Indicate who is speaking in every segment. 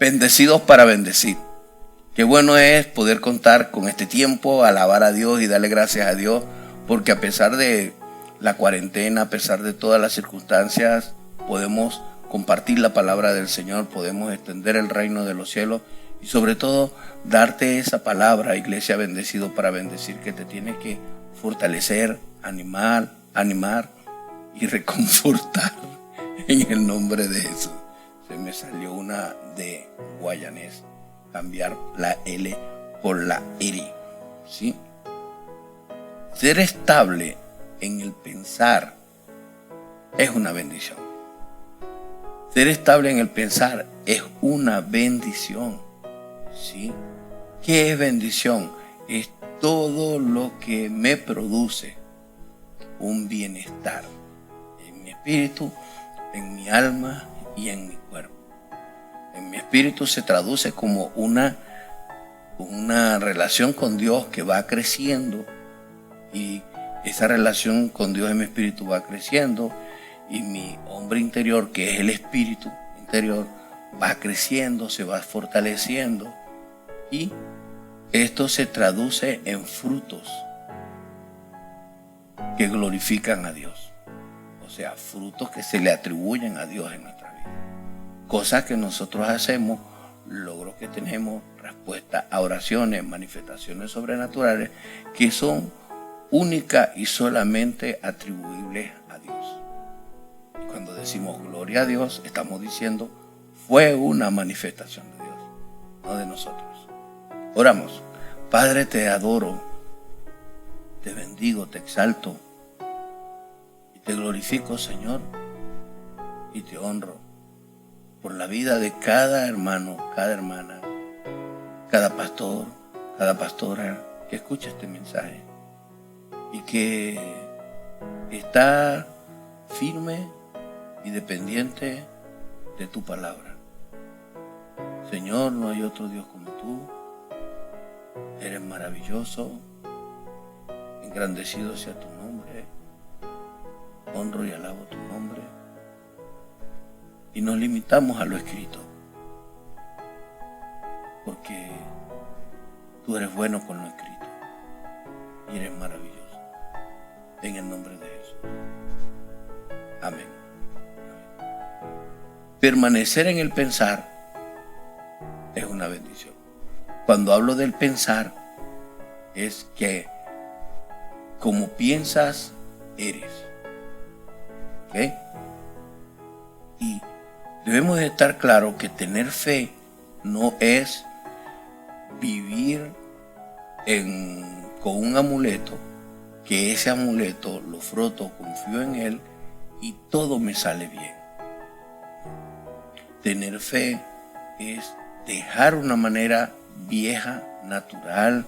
Speaker 1: Bendecidos para bendecir. Qué bueno es poder contar con este tiempo, alabar a Dios y darle gracias a Dios, porque a pesar de la cuarentena, a pesar de todas las circunstancias, podemos compartir la palabra del Señor, podemos extender el reino de los cielos y sobre todo darte esa palabra, iglesia, bendecido para bendecir, que te tiene que fortalecer, animar y reconfortar en el nombre de Jesús. Se me salió una de guayanés, cambiar la L por la R, ¿sí? Ser estable en el pensar es una bendición. Ser estable en el pensar es una bendición, ¿sí? ¿Qué es bendición? Es todo lo que me produce un bienestar en mi espíritu, en mi alma y en mi cuerpo. En mi espíritu se traduce como una relación con Dios que va creciendo, y esa relación con Dios en mi espíritu va creciendo, y mi hombre interior, que es el espíritu interior, va creciendo, se va fortaleciendo, y esto se traduce en frutos que glorifican a Dios. O sea, frutos que se le atribuyen a Dios en nuestra vida. Cosas que nosotros hacemos, logros que tenemos, respuestas a oraciones, manifestaciones sobrenaturales que son únicas y solamente atribuibles a Dios. Y cuando decimos gloria a Dios, estamos diciendo fue una manifestación de Dios, no de nosotros. Oramos. Padre, te adoro, te bendigo, te exalto y te glorifico, Señor, y te honro por la vida de cada hermano, cada hermana, cada pastor, cada pastora que escucha este mensaje y que está firme y dependiente de tu palabra. Señor, no hay otro Dios como tú. Eres maravilloso, engrandecido sea tu nombre, honro y alabo tu nombre. Y nos limitamos a lo escrito, porque tú eres bueno con lo escrito y eres maravilloso. En el nombre de Jesús. Amén. Permanecer en el pensar es una bendición. Cuando hablo del pensar, es que como piensas, eres. ¿Ok? Y debemos de estar claros que tener fe no es vivir con un amuleto, que ese amuleto lo froto, confío en él y todo me sale bien. Tener fe es dejar una manera vieja, natural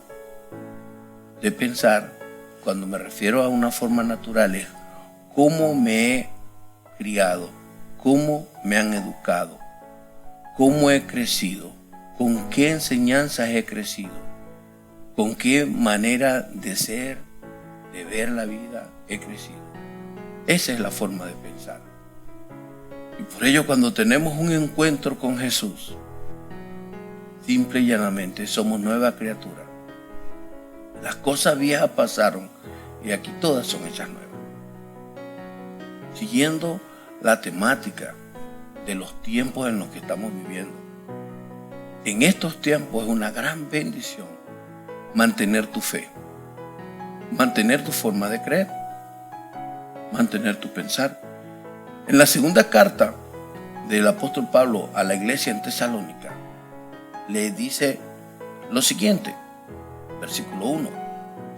Speaker 1: de pensar. Cuando me refiero a una forma natural es cómo me he criado, cómo me han educado, cómo he crecido, con qué enseñanzas he crecido, con qué manera de ser, de ver la vida he crecido. Esa es la forma de pensar. Y por ello, cuando tenemos un encuentro con Jesús, simple y llanamente somos nueva criatura. Las cosas viejas pasaron y aquí todas son hechas nuevas. Siguiendo la temática de los tiempos en los que estamos viviendo, en estos tiempos es una gran bendición mantener tu fe, mantener tu forma de creer, mantener tu pensar. En la segunda carta del apóstol Pablo a la iglesia en Tesalónica, le dice lo siguiente, versículo 1: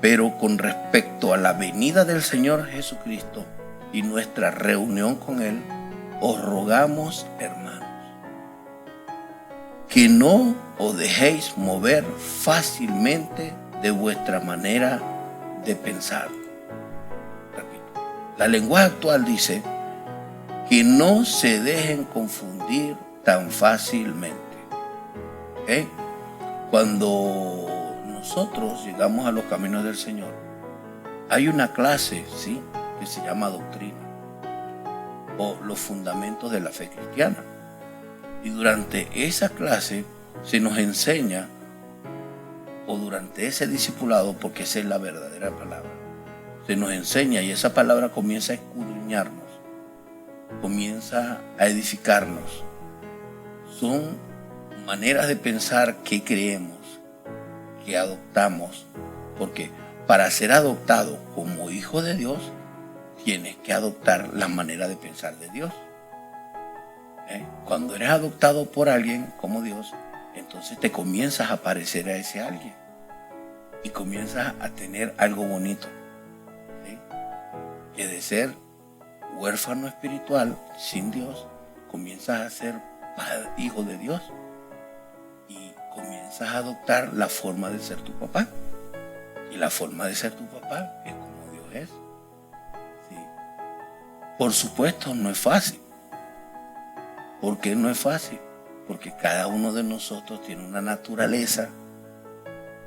Speaker 1: pero con respecto a la venida del Señor Jesucristo y nuestra reunión con Él, os rogamos, hermanos, que no os dejéis mover fácilmente de vuestra manera de pensar. Repito, la lenguaje actual dice que no se dejen confundir tan fácilmente. ¿Okay? Cuando nosotros llegamos a los caminos del Señor, hay una clase, ¿sí?, que se llama doctrina o los fundamentos de la fe cristiana. Y durante esa clase se nos enseña, o durante ese discipulado, porque esa es la verdadera palabra, se nos enseña y esa palabra comienza a escudriñarnos, comienza a edificarnos. Son maneras de pensar que creemos, que adoptamos, porque para ser adoptado como hijo de Dios, tienes que adoptar la manera de pensar de Dios. Cuando eres adoptado por alguien como Dios, entonces te comienzas a parecer a ese alguien y comienzas a tener algo bonito, ¿sí? Que de ser huérfano espiritual sin Dios, comienzas a ser hijo de Dios y comienzas a adoptar la forma de ser tu papá. Y la forma de ser tu papá es como Dios es. ¿Sí? Por supuesto, no es fácil. ¿Por qué no es fácil? Porque cada uno de nosotros tiene una naturaleza,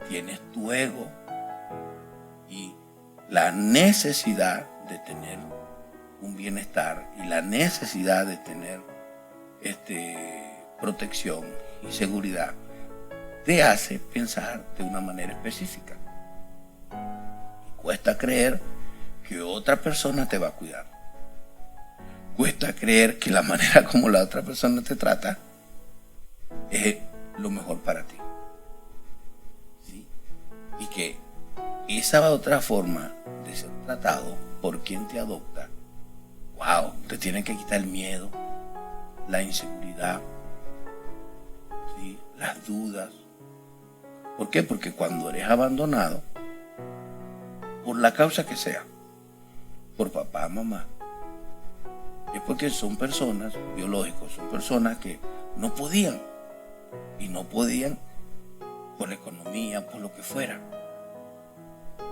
Speaker 1: tienes tu ego y la necesidad de tener un bienestar y la necesidad de tener protección y seguridad te hace pensar de una manera específica. Y cuesta creer que otra persona te va a cuidar. Cuesta creer que la manera como la otra persona te trata es lo mejor para ti. ¿Sí? Y que esa otra forma de ser tratado por quien te adopta, wow, te tiene que quitar el miedo, la inseguridad, ¿sí? Las dudas. ¿Por qué? Porque cuando eres abandonado, por la causa que sea, por papá, mamá, es porque son personas biológicos, son personas que no podían, y no podían por la economía, por lo que fuera.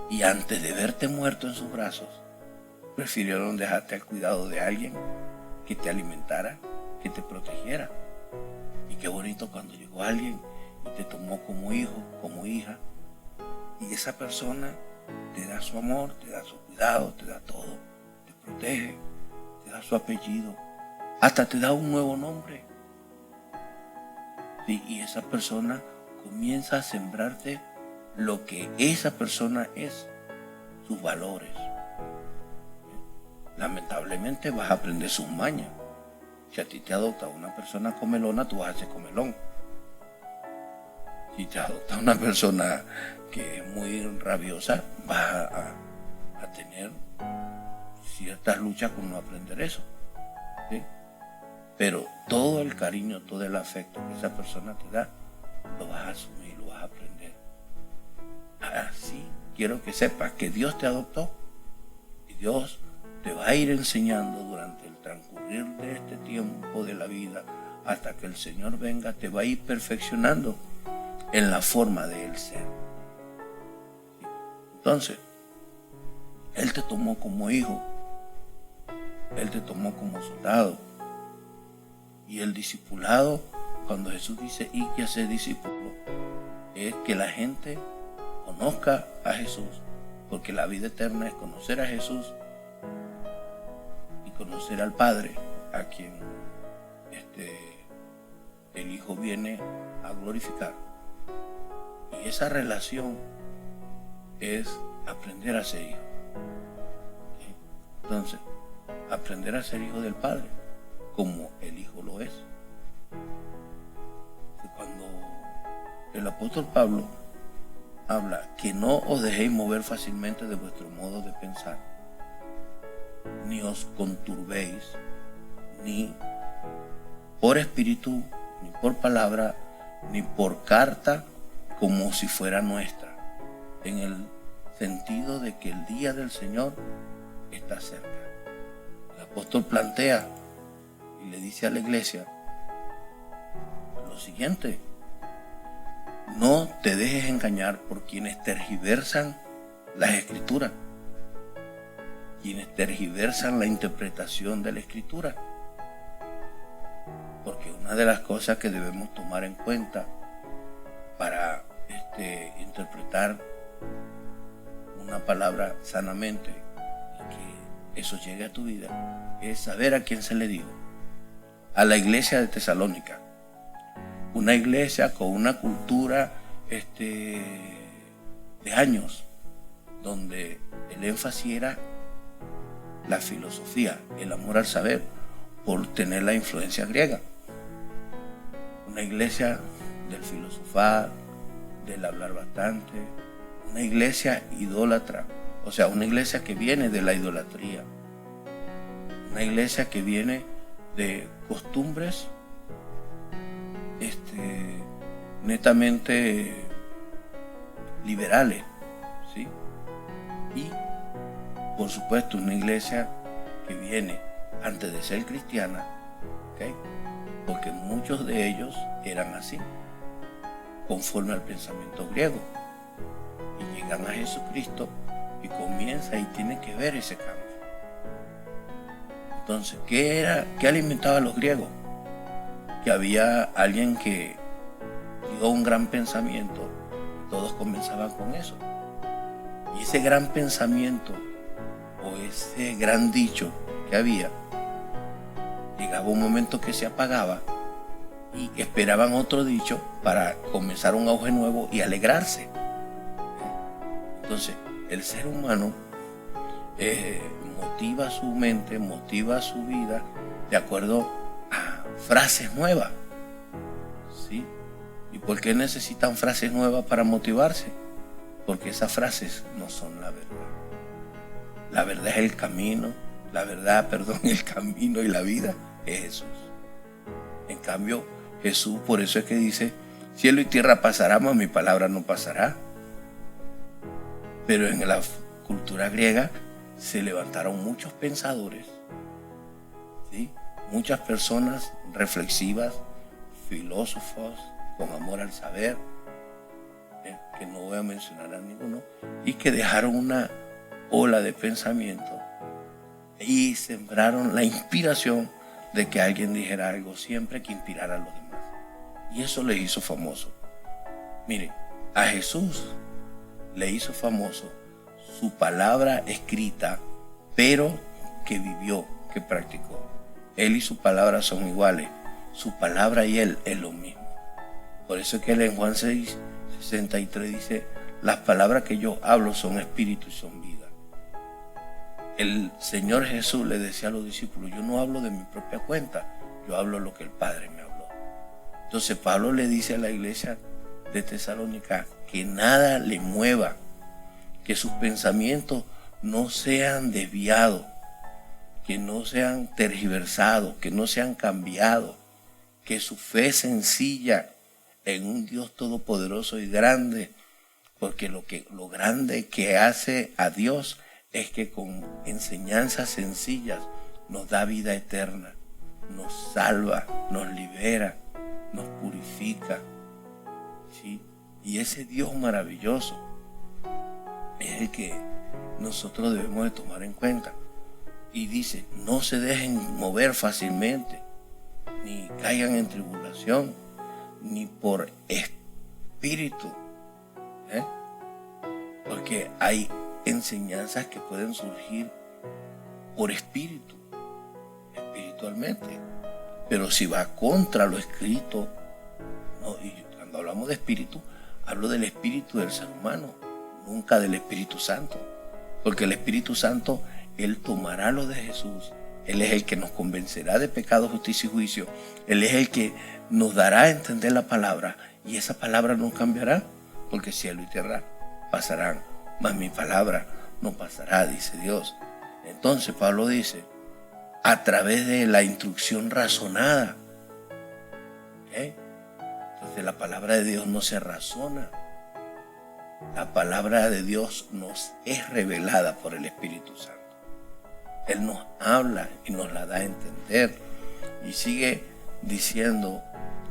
Speaker 1: Y antes de verte muerto en sus brazos, prefirieron dejarte al cuidado de alguien que te alimentara, que te protegiera. Y qué bonito cuando llegó alguien y te tomó como hijo, como hija, y esa persona te da su amor, te da su cuidado, te da todo, te protege, te da su apellido, hasta te da un nuevo nombre. Sí, y esa persona comienza a sembrarte lo que esa persona es, sus valores. Lamentablemente vas a aprender sus mañas. Si a ti te adopta una persona comelona, tú vas a ser comelón. Si te adopta una persona que es muy rabiosa, vas a tener ciertas luchas con no aprender eso. ¿Sí? Pero todo el cariño, todo el afecto que esa persona te da, lo vas a asumir, lo vas a aprender. Así quiero que sepas que Dios te adoptó y Dios te va a ir enseñando durante el transcurrir de este tiempo de la vida hasta que el Señor venga, te va a ir perfeccionando en la forma de Él ser. Entonces, Él te tomó como hijo, Él te tomó como soldado. Y el discipulado, cuando Jesús dice y que hacer discípulo, es que la gente conozca a Jesús, porque la vida eterna es conocer a Jesús y conocer al Padre, a quien el Hijo viene a glorificar. Y esa relación es aprender a ser hijo. ¿Sí? Entonces, aprender a ser hijo del Padre, como el Hijo lo es. Cuando el apóstol Pablo habla que no os dejéis mover fácilmente de vuestro modo de pensar, ni os conturbéis, ni por espíritu, ni por palabra, ni por carta, como si fuera nuestra, en el sentido de que el día del Señor está cerca. El apóstol plantea y le dice a la iglesia lo siguiente: no te dejes engañar por quienes tergiversan las escrituras, quienes tergiversan la interpretación de la escritura. Porque una de las cosas que debemos tomar en cuenta para interpretar una palabra sanamente y que eso llegue a tu vida es saber a quién se le dijo. A la iglesia de Tesalónica, una iglesia con una cultura de años, donde el énfasis era la filosofía, el amor al saber, por tener la influencia griega. Una iglesia del filosofar, del hablar bastante, una iglesia idólatra, o sea, una iglesia que viene de la idolatría, una iglesia que viene de costumbres netamente liberales, ¿sí? Y por supuesto una iglesia que viene antes de ser cristiana, ¿okay? Porque muchos de ellos eran así, conforme al pensamiento griego, y llegan a Jesucristo y comienza y tienen que ver ese cambio. Entonces, ¿qué alimentaba a los griegos? Que había alguien que dio un gran pensamiento, todos comenzaban con eso. Y ese gran pensamiento o ese gran dicho que había, llegaba un momento que se apagaba y esperaban otro dicho para comenzar un auge nuevo y alegrarse. Entonces, el ser humano motiva su mente, motiva su vida de acuerdo a frases nuevas, ¿sí? ¿Y por qué necesitan frases nuevas para motivarse? Porque esas frases no son la verdad. La verdad es el camino, el camino y la vida es Jesús. En cambio, Jesús, por eso es que dice, cielo y tierra pasará, mas mi palabra no pasará. Pero en la cultura griega se levantaron muchos pensadores, ¿sí? Muchas personas reflexivas, filósofos, con amor al saber, que no voy a mencionar a ninguno, y que dejaron una ola de pensamiento y sembraron la inspiración de que alguien dijera algo siempre que inspirara a los demás. Y eso le hizo famoso. Mire, a Jesús le hizo famoso su palabra escrita, pero que vivió, que practicó. Él y su palabra son iguales. Su palabra y él es lo mismo. Por eso es que él en Juan 6:63 dice, las palabras que yo hablo son espíritu y son vida. El Señor Jesús le decía a los discípulos, yo no hablo de mi propia cuenta, yo hablo lo que el Padre me habló. Entonces Pablo le dice a la iglesia de Tesalónica que nada le mueva, que sus pensamientos no sean desviados, que no sean tergiversados, que no sean cambiados, que su fe sencilla en un Dios todopoderoso y grande, porque lo grande que hace a Dios es que con enseñanzas sencillas nos da vida eterna, nos salva, nos libera, nos purifica, ¿sí? Y ese Dios maravilloso es el que nosotros debemos de tomar en cuenta. Y dice, no se dejen mover fácilmente, ni caigan en tribulación, ni por espíritu, porque hay enseñanzas que pueden surgir por espíritu, espiritualmente, pero si va contra lo escrito, no. Y cuando hablamos de espíritu, hablo del espíritu del ser humano, nunca del Espíritu Santo, porque el Espíritu Santo, Él tomará lo de Jesús, Él es el que nos convencerá de pecado, justicia y juicio, Él es el que nos dará a entender la palabra, y esa palabra no cambiará, porque cielo y tierra pasarán, mas mi palabra no pasará, dice Dios. Entonces Pablo dice, a través de la instrucción razonada, ¿okay? Entonces la palabra de Dios no se razona, la palabra de Dios nos es revelada por el Espíritu Santo. Él nos habla y nos la da a entender, y sigue diciendo,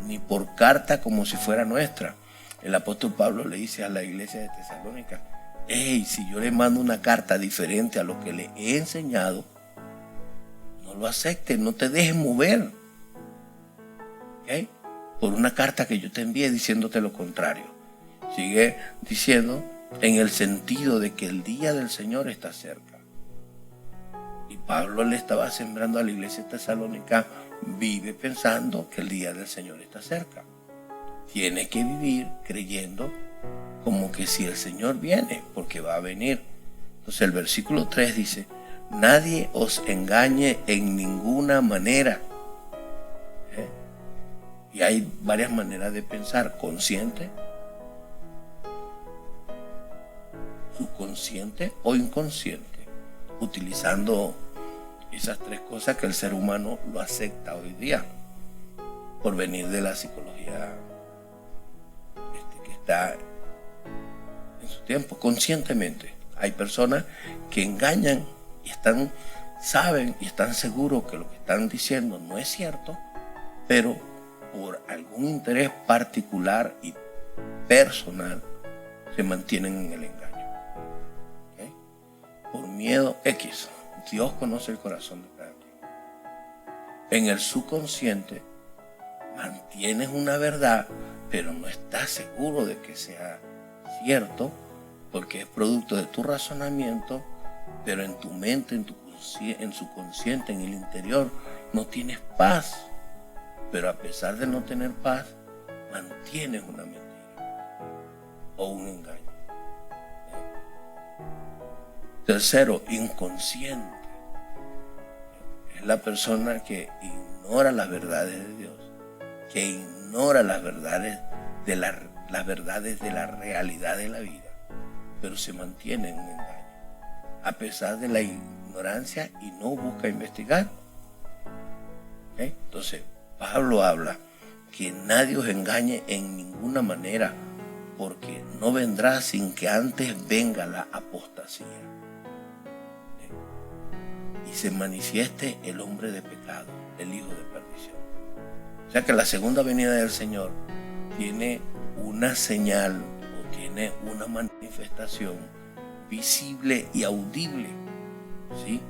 Speaker 1: ni por carta como si fuera nuestra. El apóstol Pablo le dice a la iglesia de Tesalónica, hey, si yo le mando una carta diferente a lo que le he enseñado, no lo aceptes, no te dejes mover, ¿okay? Por una carta que yo te envié diciéndote lo contrario. Sigue diciendo en el sentido de que el día del Señor está cerca. Y Pablo le estaba sembrando a la iglesia de Tesalónica, vive pensando que el día del Señor está cerca. Tiene que vivir creyendo como que si el Señor viene, porque va a venir. Entonces el versículo 3 dice: nadie os engañe en ninguna manera. Y hay varias maneras de pensar: consciente, subconsciente o inconsciente, utilizando esas tres cosas que el ser humano lo acepta hoy día por venir de la psicología que está en su tiempo. Conscientemente hay personas que engañan y saben y están seguros que lo que están diciendo no es cierto, pero por algún interés particular y personal se mantienen en el engaño. ¿Okay? Por miedo X. Dios conoce el corazón de cada quien. En el subconsciente mantienes una verdad, pero no estás seguro de que sea cierto, porque es producto de tu razonamiento, pero en tu mente, en su consciente, en el interior, no tienes paz. Pero a pesar de no tener paz, mantienes una mentira o un engaño. Tercero, inconsciente. Es la persona que ignora las verdades de Dios, que ignora las verdades de la realidad de la vida, pero se mantiene en un engaño, a pesar de la ignorancia, y no busca investigar. Entonces, Pablo habla que nadie os engañe en ninguna manera, porque no vendrá sin que antes venga la apostasía y se manifieste el hombre de pecado, el hijo de perdición. O sea que la segunda venida del Señor tiene una señal o tiene una manifestación visible y audible, ¿sí?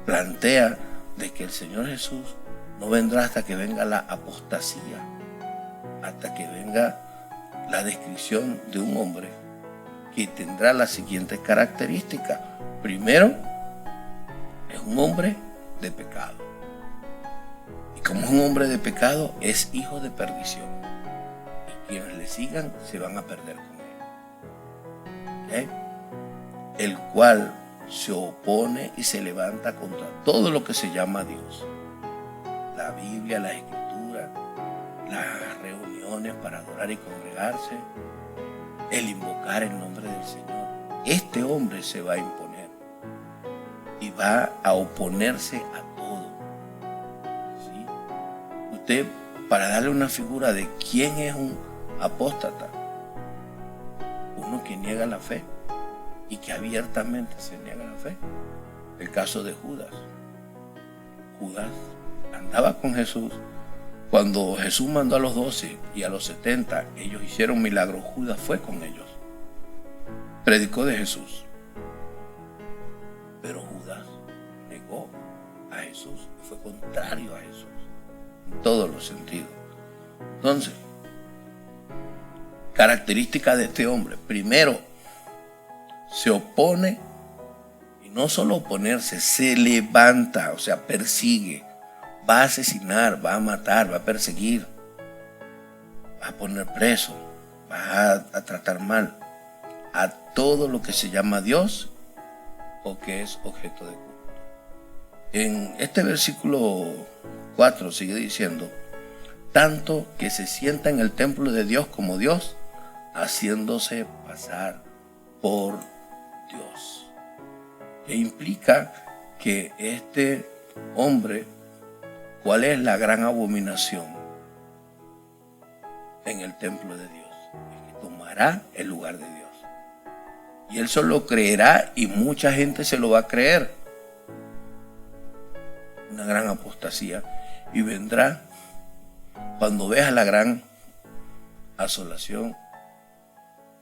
Speaker 1: Plantea de que el Señor Jesús no vendrá hasta que venga la apostasía, hasta que venga la descripción de un hombre que tendrá las siguientes características. Primero, es un hombre de pecado. Y como es un hombre de pecado, es hijo de perdición. Y quienes le sigan se van a perder con él. El cual se opone y se levanta contra todo lo que se llama Dios. La Biblia, la Escritura, las reuniones para adorar y congregarse, el invocar el nombre del Señor. Este hombre se va a imponer y va a oponerse a todo. ¿Sí? Usted, para darle una figura de quién es un apóstata, uno que niega la fe y que abiertamente se niega la fe. El caso de Judas. Judas andaba con Jesús. Cuando Jesús mandó a los 12 y a los 70, ellos hicieron milagros, Judas fue con ellos. Predicó de Jesús. Pero Judas negó a Jesús y fue contrario a Jesús en todos los sentidos. Entonces, característica de este hombre: primero, se opone, y no solo oponerse, se levanta, o sea, persigue. Va a asesinar, va a matar, va a perseguir, va a poner preso, va a tratar mal a todo lo que se llama Dios o que es objeto de culto. En este versículo 4 sigue diciendo: tanto que se sienta en el templo de Dios como Dios, haciéndose pasar por Dios. Que implica que este hombre, ¿cuál es la gran abominación en el templo de Dios? Es que tomará el lugar de Dios. Y él solo creerá, y mucha gente se lo va a creer. Una gran apostasía. Y vendrá cuando veas la gran asolación,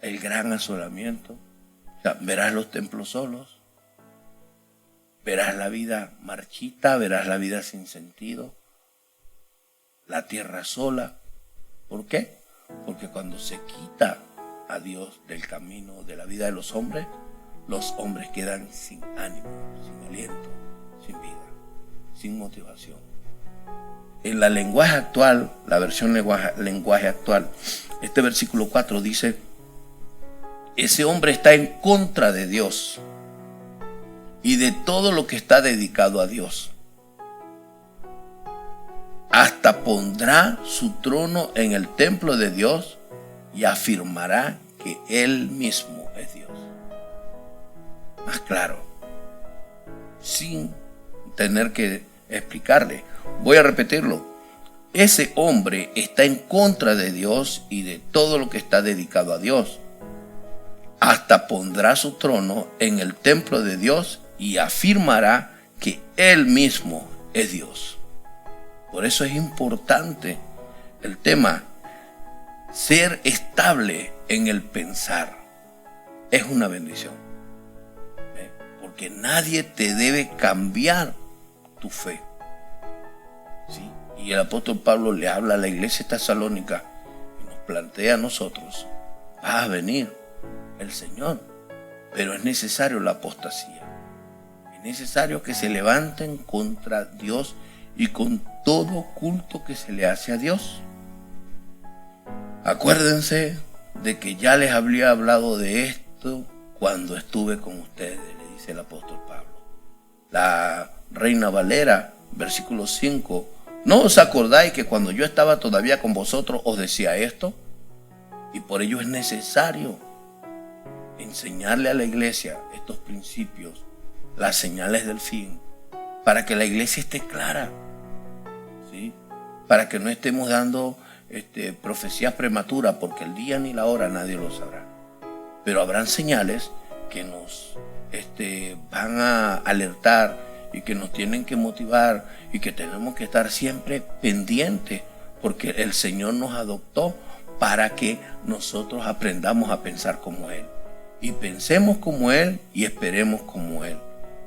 Speaker 1: el gran asolamiento. O sea, verás los templos solos. Verás la vida marchita, verás la vida sin sentido, la tierra sola. ¿Por qué? Porque cuando se quita a Dios del camino de la vida de los hombres quedan sin ánimo, sin aliento, sin vida, sin motivación. En la lenguaje actual, la versión lenguaje actual, Este versículo 4 dice: ese hombre está en contra de Dios y de todo lo que está dedicado a Dios. Hasta pondrá su trono en el templo de Dios y afirmará que Él mismo es Dios. Más claro, sin tener que explicarle. Voy a repetirlo. Ese hombre está en contra de Dios y de todo lo que está dedicado a Dios. Hasta pondrá su trono en el templo de Dios y afirmará que Él mismo es Dios. Por eso es importante el tema, ser estable en el pensar. Es una bendición. Porque nadie te debe cambiar tu fe. ¿Sí? Y el apóstol Pablo le habla a la iglesia tesalónica y nos plantea a nosotros: va a venir el Señor, pero es necesario la apostasía. Es necesario que se levanten contra Dios y con todo culto que se le hace a Dios. Acuérdense de que ya les había hablado de esto cuando estuve con ustedes, le dice el apóstol Pablo. La Reina Valera, versículo 5: ¿no os acordáis que cuando yo estaba todavía con vosotros os decía esto? Y por ello es necesario enseñarle a la iglesia estos principios, las señales del fin, para que la iglesia esté clara, ¿sí? Para que no estemos dando profecías prematuras, porque el día ni la hora nadie lo sabrá. Pero habrán señales que nos van a alertar y que nos tienen que motivar y que tenemos que estar siempre pendientes, porque el Señor nos adoptó para que nosotros aprendamos a pensar como Él. Y pensemos como Él y esperemos como Él,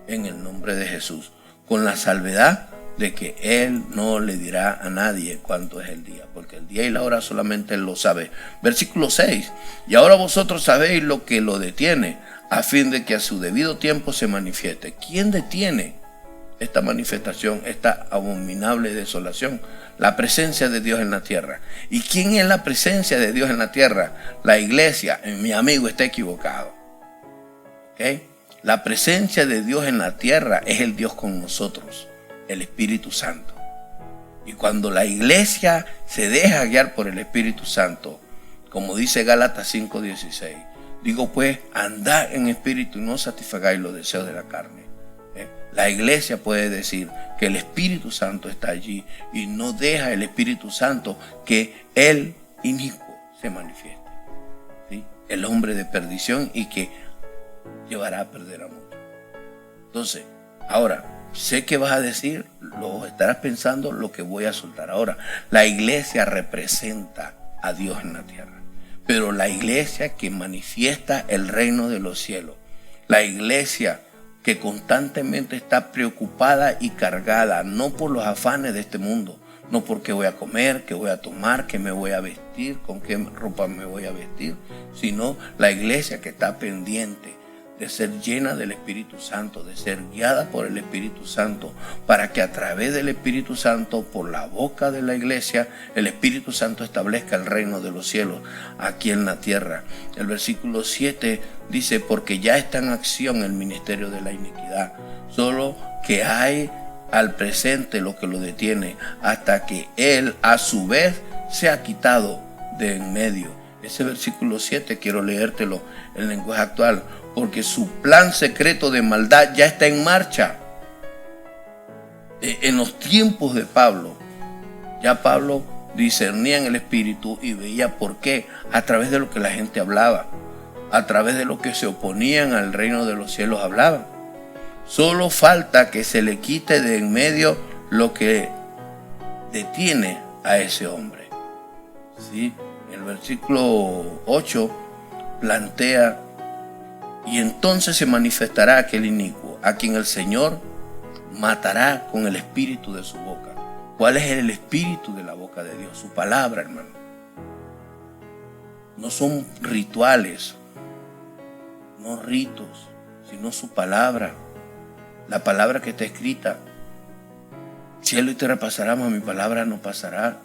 Speaker 1: en el nombre de Jesús, con la salvedad de que Él no le dirá a nadie cuánto es el día, porque el día y la hora solamente Él lo sabe. Versículo 6: y ahora vosotros sabéis lo que lo detiene, a fin de que a su debido tiempo se manifieste. ¿Quién detiene esta manifestación, esta abominable desolación? La presencia de Dios en la tierra. ¿Y quién es la presencia de Dios en la tierra? La iglesia. Mi amigo está equivocado. ¿Okay? La presencia de Dios en la tierra es el Dios con nosotros, el Espíritu Santo. Y cuando la iglesia se deja guiar por el Espíritu Santo, como dice Gálatas 5:16, digo pues, andad en espíritu y no satisfagáis los deseos de la carne. La iglesia puede decir que el Espíritu Santo está allí y no deja el Espíritu Santo que el inicuo se manifieste, ¿sí? El hombre de perdición, y que llevará a perder a muchos. Entonces, ahora, sé que vas a decir, lo estarás pensando, lo que voy a soltar ahora. La iglesia representa a Dios en la tierra, pero la iglesia que manifiesta el reino de los cielos, la iglesia que constantemente está preocupada y cargada, no por los afanes de este mundo, no por qué voy a comer, qué voy a tomar, qué me voy a vestir, con qué ropa me voy a vestir, sino la iglesia que está pendiente de ser llena del Espíritu Santo, de ser guiada por el Espíritu Santo, para que a través del Espíritu Santo, por la boca de la iglesia, el Espíritu Santo establezca el reino de los cielos aquí en la tierra. El versículo 7 dice: porque ya está en acción el ministerio de la iniquidad, solo que hay al presente lo que lo detiene, hasta que Él a su vez sea quitado de en medio. Ese versículo 7 quiero leértelo en lenguaje actual: porque su plan secreto de maldad ya está en marcha. En los tiempos de Pablo, ya Pablo discernía en el Espíritu y veía por qué, a través de lo que la gente hablaba, a través de lo que se oponían al reino de los cielos hablaban. Solo falta que se le quite de en medio lo que detiene a ese hombre. ¿Sí? El versículo 8 plantea: y entonces se manifestará aquel inicuo, a quien el Señor matará con el espíritu de su boca. ¿Cuál es el espíritu de la boca de Dios? Su palabra, hermano. No son rituales, no ritos, sino su palabra. La palabra que está escrita. Cielo y tierra pasará, mas mi palabra no pasará.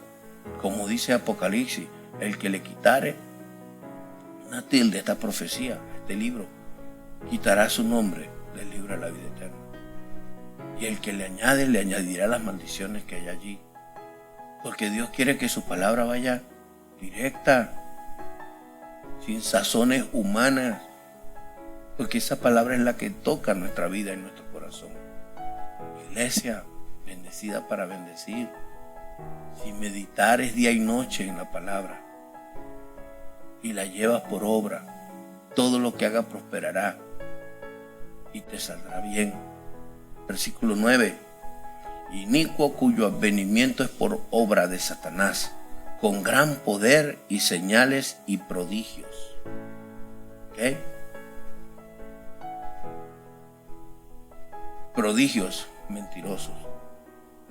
Speaker 1: Como dice Apocalipsis, El que le quitare una tilde a esta profecía, a este libro, quitará su nombre del libro de la vida eterna. Y el que le añade, le añadirá las maldiciones que hay allí. Porque Dios quiere que su palabra vaya directa, sin sazones humanas. Porque esa palabra es la que toca nuestra vida y nuestro corazón. Iglesia, bendecida para bendecir. Si meditares día y noche en la palabra y la llevas por obra, todo lo que haga prosperará y te saldrá bien. Versículo 9. Inicuo cuyo advenimiento es por obra de Satanás, con gran poder y señales y prodigios. ¿Ok? Prodigios mentirosos.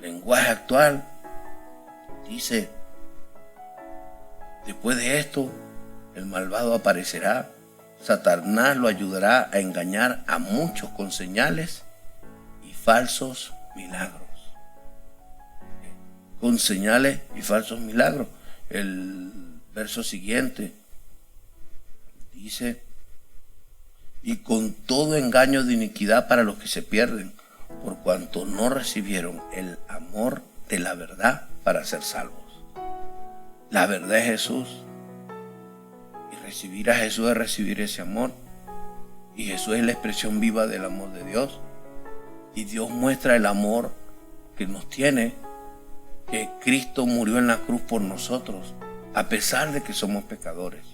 Speaker 1: Lenguaje actual dice: después de esto, el malvado aparecerá. Satanás lo ayudará a engañar a muchos con señales y falsos milagros. Con señales y falsos milagros. El verso siguiente dice: y con todo engaño de iniquidad para los que se pierden, por cuanto no recibieron el amor de la verdad para ser salvos. La verdad es Jesús. Y recibir a Jesús es recibir ese amor. Y Jesús es la expresión viva del amor de Dios. Y Dios muestra el amor que nos tiene, que Cristo murió en la cruz por nosotros, a pesar de que somos pecadores.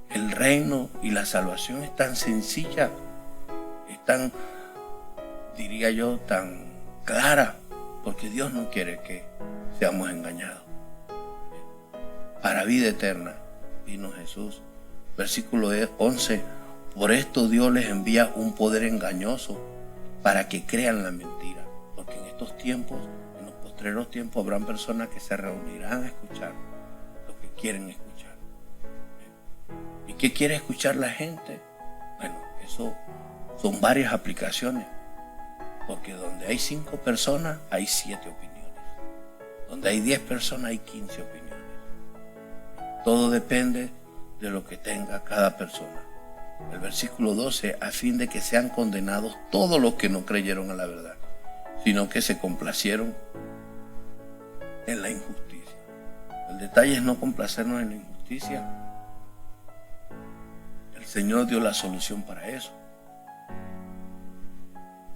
Speaker 1: El reino y la salvación es tan sencilla, es tan, diría yo, tan clara, porque Dios no quiere que seamos engañados. Para vida eterna vino Jesús. Versículo 11. Por esto Dios les envía un poder engañoso para que crean la mentira. Porque en estos tiempos, en los postreros tiempos, habrán personas que se reunirán a escuchar lo que quieren escuchar. ¿Y qué quiere escuchar la gente? Bueno, eso son varias aplicaciones. Porque donde hay 5 personas, hay 7 opiniones. Donde hay 10 personas, hay 15 opiniones. Todo depende de lo que tenga cada persona. El versículo 12, a fin de que sean condenados todos los que no creyeron a la verdad, sino que se complacieron en la injusticia. El detalle es no complacernos en la injusticia. El Señor dio la solución para eso.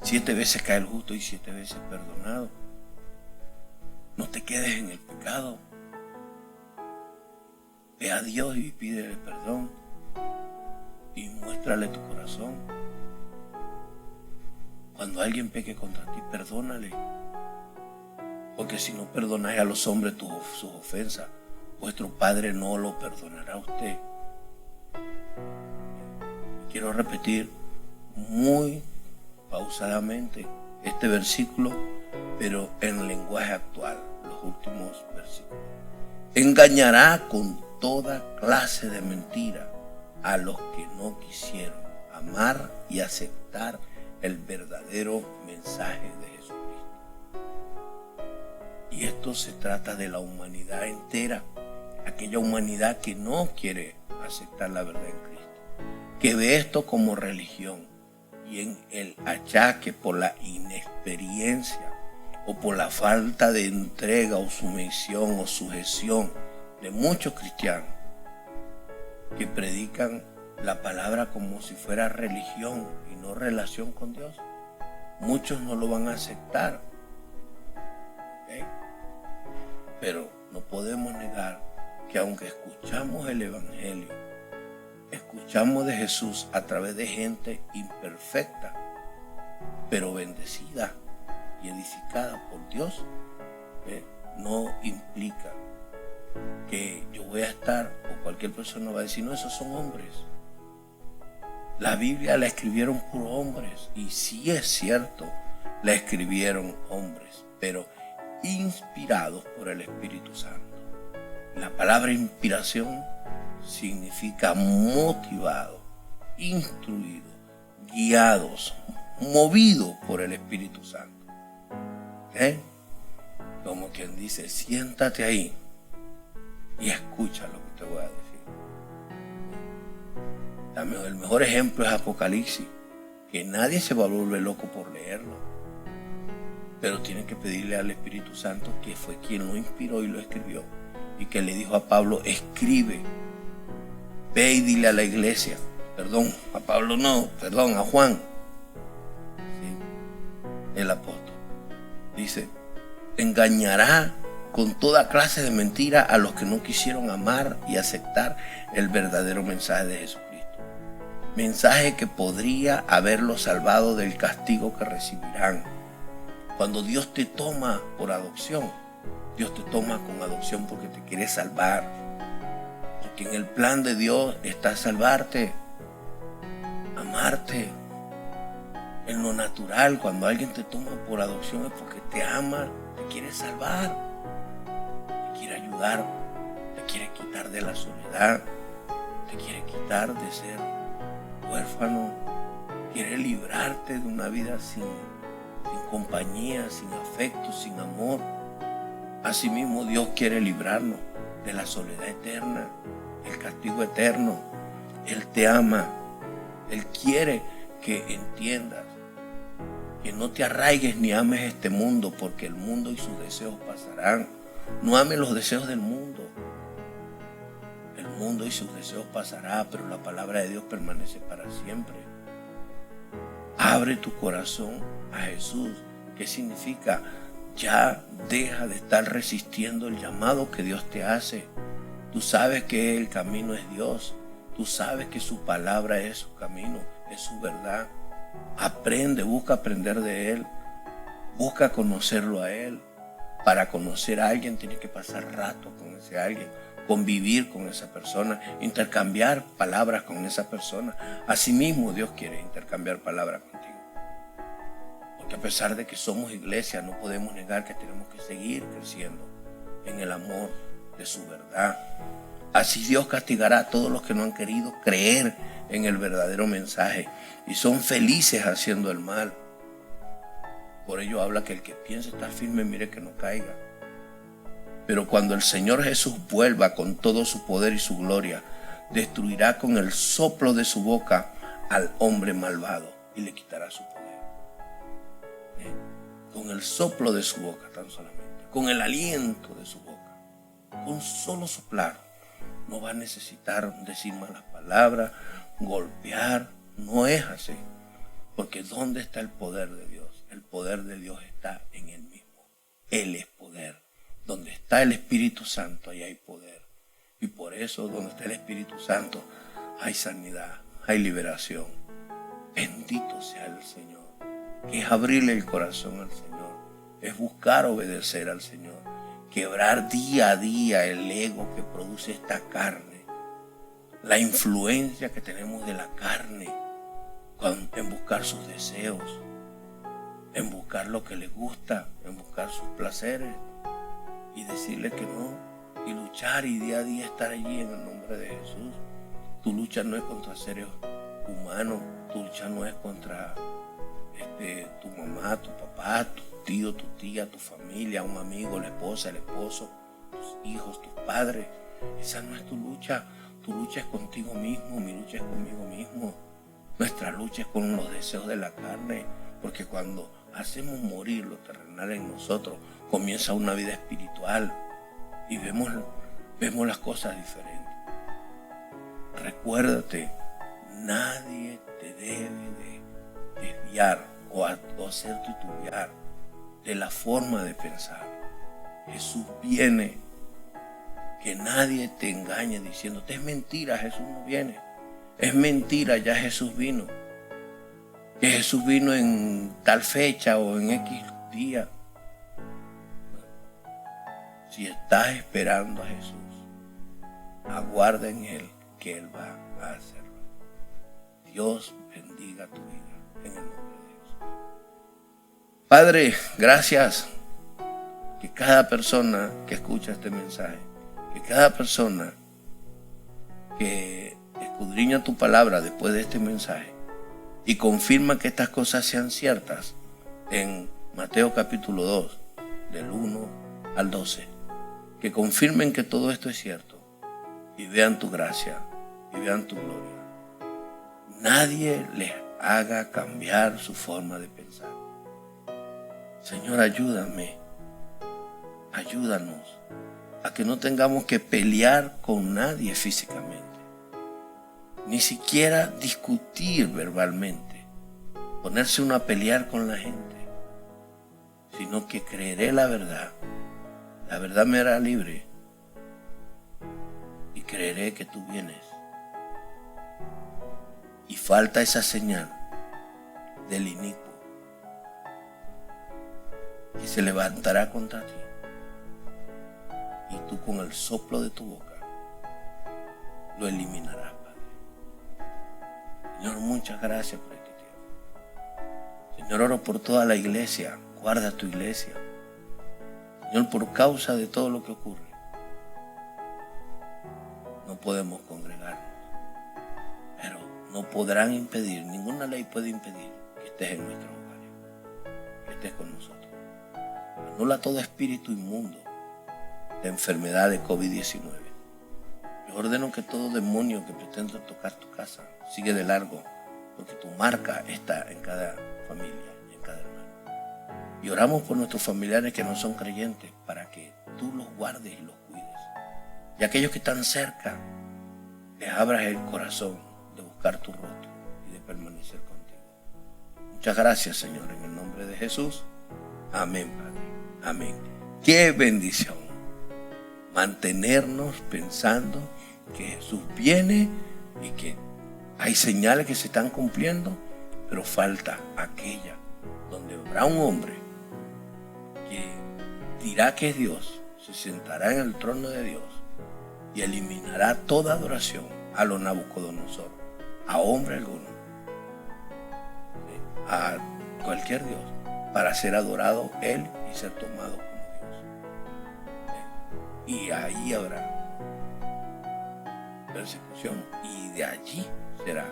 Speaker 1: 7 veces cae el justo y 7 veces perdonado. No te quedes en el pecado. Ve a Dios y pídele perdón. Y muéstrale tu corazón. Cuando alguien peque contra ti, perdónale. Porque si no perdonáis a los hombres sus ofensas, vuestro Padre no lo perdonará a usted. Quiero repetir muy pausadamente este versículo, pero en lenguaje actual, los últimos versículos. Engañará con toda clase de mentira a los que no quisieron amar y aceptar el verdadero mensaje de Jesucristo. Y esto se trata de la humanidad entera, aquella humanidad que no quiere aceptar la verdad en Cristo, que ve esto como religión, y en el achaque por la inexperiencia o por la falta de entrega o sumisión o sujeción de muchos cristianos que predican la palabra como si fuera religión y no relación con Dios. Muchos no lo van a aceptar. ¿Okay? Pero no podemos negar que aunque escuchamos el Evangelio, escuchamos de Jesús a través de gente imperfecta, pero bendecida y edificada por Dios, no implica que yo voy a estar, o cualquier persona va a decir, no, esos son hombres. La Biblia la escribieron por hombres, y sí es cierto, la escribieron hombres, pero inspirados por el Espíritu Santo. La palabra inspiración significa motivado, instruido, guiados, movidos por el Espíritu Santo. ¿Okay? Como quien dice, siéntate ahí y escucha lo que te voy a decir. El mejor ejemplo es Apocalipsis, que nadie se va a volver loco por leerlo, pero tienen que pedirle al Espíritu Santo, que fue quien lo inspiró y lo escribió, y que le dijo a Pablo: escribe, ve y dile a la iglesia. Perdón, a Pablo no, perdón, a Juan, ¿sí? El apóstol. Dice: engañará con toda clase de mentira a los que no quisieron amar y aceptar el verdadero mensaje de Jesucristo. Mensaje que podría haberlos salvado del castigo que recibirán. Cuando Dios te toma por adopción, Dios te toma con adopción porque te quiere salvar. Porque en el plan de Dios está salvarte, amarte. En lo natural, cuando alguien te toma por adopción es porque te ama, te quiere salvar, te quiere ayudar, te quiere quitar de la soledad, te quiere quitar de ser huérfano, quiere librarte de una vida sin compañía, sin afecto, sin amor. Asimismo, Dios quiere librarnos de la soledad eterna, el castigo eterno. Él te ama, Él quiere que entiendas, que no te arraigues ni ames este mundo, porque el mundo y sus deseos pasarán. No ames los deseos del mundo. El mundo y sus deseos pasará, pero la palabra de Dios permanece para siempre. Abre tu corazón a Jesús. ¿Qué significa? Ya deja de estar resistiendo el llamado que Dios te hace. Tú sabes que el camino es Dios. Tú sabes que su palabra es su camino, es su verdad. Aprende, busca aprender de Él. Busca conocerlo a Él. Para conocer a alguien tienes que pasar rato con ese alguien, convivir con esa persona, intercambiar palabras con esa persona. Asimismo, Dios quiere intercambiar palabras contigo. Porque a pesar de que somos iglesia, no podemos negar que tenemos que seguir creciendo en el amor de su verdad. Así Dios castigará a todos los que no han querido creer en el verdadero mensaje y son felices haciendo el mal. Por ello habla que el que piense estar firme, mire que no caiga. Pero cuando el Señor Jesús vuelva con todo su poder y su gloria, destruirá con el soplo de su boca al hombre malvado y le quitará su poder. Con el soplo de su boca tan solamente, con el aliento de su boca, con solo soplar. No va a necesitar decir malas palabras, golpear. No es así. Porque ¿dónde está el poder de Dios? El poder de Dios está en Él mismo. Él es poder. Donde está el Espíritu Santo, ahí hay poder. Y por eso, donde está el Espíritu Santo, hay sanidad, hay liberación. Bendito sea el Señor. Que es abrirle el corazón al Señor. Es buscar obedecer al Señor. Quebrar día a día el ego que produce esta carne. La influencia que tenemos de la carne en buscar sus deseos, en buscar lo que les gusta, en buscar sus placeres y decirle que no, y luchar y día a día estar allí en el nombre de Jesús. Tu lucha no es contra seres humanos, tu lucha no es contra tu mamá, tu papá, tu tío, tu tía, tu familia, un amigo, la esposa, el esposo, tus hijos, tus padres. Esa no es tu lucha es contigo mismo, mi lucha es conmigo mismo. Nuestra lucha es con los deseos de la carne, porque cuando hacemos morir lo terrenal en nosotros, comienza una vida espiritual y vemos las cosas diferentes. Recuérdate, nadie te debe de desviar o hacer titubear de la forma de pensar. Jesús viene, que nadie te engañe diciéndote es mentira, Jesús no viene. Es mentira, ya Jesús vino. Que Jesús vino en tal fecha o en X día. Si estás esperando a Jesús, aguarda en Él que Él va a hacerlo. Dios bendiga tu vida en el nombre de Jesús. Padre, gracias que cada persona que escucha este mensaje, que cada persona que escudriña tu palabra después de este mensaje y confirma que estas cosas sean ciertas en Mateo capítulo 2, del 1 al 12, que confirmen que todo esto es cierto y vean tu gracia y vean tu gloria. Nadie les haga cambiar su forma de pensar. Señor, ayúdame, ayúdanos a que no tengamos que pelear con nadie físicamente, ni siquiera discutir verbalmente, ponerse uno a pelear con la gente, sino que creeré la verdad me hará libre y creeré que tú vienes. Y falta esa señal del inicuo que se levantará contra ti, y tú con el soplo de tu boca lo eliminarás, Padre. Señor, muchas gracias por este tiempo. Señor, oro por toda la iglesia. Guarda tu iglesia, Señor, por causa de todo lo que ocurre. No podemos congregarnos, pero no podrán impedir, ninguna ley puede impedir que estés en nuestros hogares, que estés con nosotros. Anula todo espíritu inmundo de enfermedad de COVID-19. Yo ordeno que todo demonio que pretenda tocar tu casa sigue de largo, porque tu marca está en cada familia y en cada hermano. Y oramos por nuestros familiares que no son creyentes, para que tú los guardes y los cuides. Y aquellos que están cerca, les abras el corazón de buscar tu rostro y de permanecer contigo. Muchas gracias, Señor, en el nombre de Jesús. Amén, Padre. Amén. Qué bendición mantenernos pensando que Jesús viene y que hay señales que se están cumpliendo, pero falta aquella donde habrá un hombre que dirá que es Dios, se sentará en el trono de Dios y eliminará toda adoración a los Nabucodonosor, a hombre alguno, a cualquier Dios, para ser adorado Él y ser tomado como Dios. Y ahí habrá persecución, y de allí será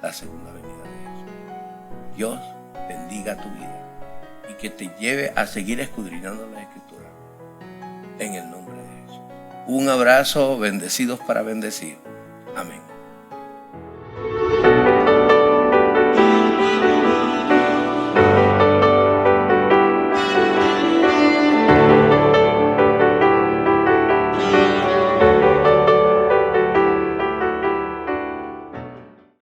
Speaker 1: la segunda venida de Jesús. Dios bendiga tu vida y que te lleve a seguir escudriñando las Escrituras en el nombre de Jesús. Un abrazo, bendecidos para bendecir. Amén.